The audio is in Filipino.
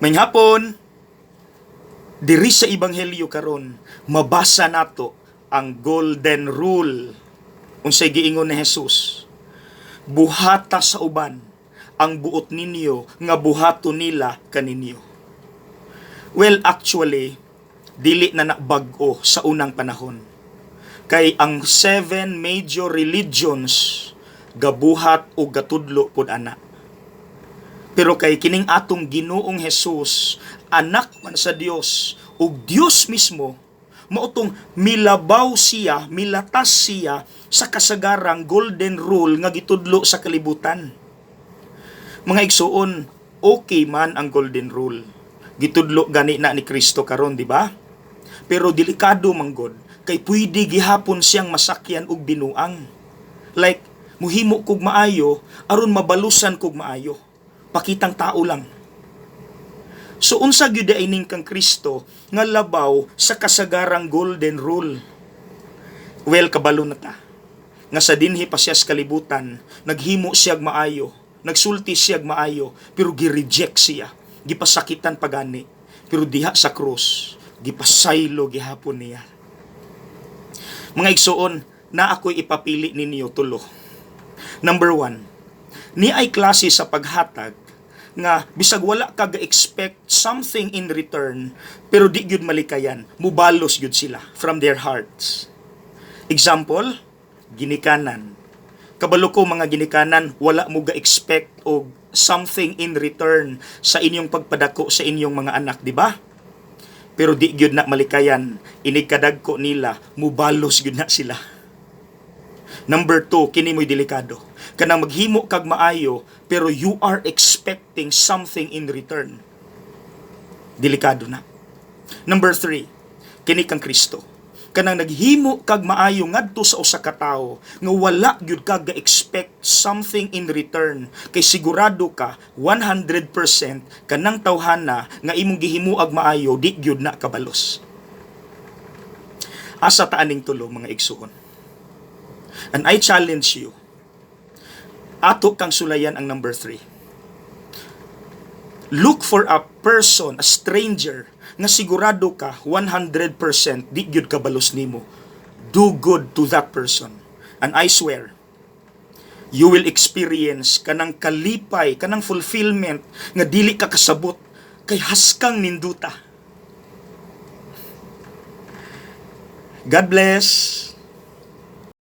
May hapon, diri sa Ebanghelyo karon, mabasa nato ang golden rule. Unsay giingon ni Jesus, buhata sa uban ang buot ninyo nga buhaton nila kaninyo. Well, actually, dili na bag-o sa unang panahon. Kay ang 7 major religions gabuhat o gatudlo pud ana. Pero kay kining atong Ginoong Hesus, anak man sa Dios ug Dios mismo, mautong milabaw siya, milatas siya sa kasagarang golden rule nga gitudlo sa kalibutan. Mga igsuon, okay man ang golden rule. Gitudlo gani na ni Kristo karon, di ba? Pero delikado manggod kay pwede gihapon siyang masakyan og binuang. Like muhimo kog maayo aron mabalusan kog maayo. Pakitang tao lang. So unsa gyud ay ning kang Kristo nga labaw sa kasagarang golden rule? Well, kabalo na ta. Nga sa dinhi pa siya sa kalibutan, naghimo siyag maayo, nagsulti siyag maayo, pero gi-reject siya, gipasakitan pagani. Pero diha sa krus, gipasaylo gihapon niya. Mga igsuon, na ako'y ipapili ninyo tulo. Number 1, ni ay klase sa paghatag nga bisag wala ka ga-expect something in return, pero di gyud malikayan, mubalos gyud sila from their hearts. Example, ginikanan. Kabalo ko mga ginikanan, wala mo ga-expect og something in return sa inyong pagpadako sa inyong mga anak, di ba? Pero di gyud na malikayan, inigkadagko nila, mubalos gyud na sila. Number 2, kini mo'y delikado. Kanang maghimo kag maayo, pero you are expecting something in return. Delikado na. Number 3, kini kang Kristo. Kanang naghimo kag maayo ngadto sa usa ka tawo nga wala gyud kag ga-expect something in return, kay sigurado ka 100% kanang tawhana nga imong gihimuag maayo di gyud na kabalos. Asa ta aning tulo mga igsuon. And I challenge you, ato kang sulayan ang number 3. Look for a person, a stranger, nga sigurado ka 100% di gyud kabalos nimo. Do good to that person. And I swear, you will experience kanang kalipay, kanang fulfillment nga dili ka kasabot kay haskang ninduta. God bless.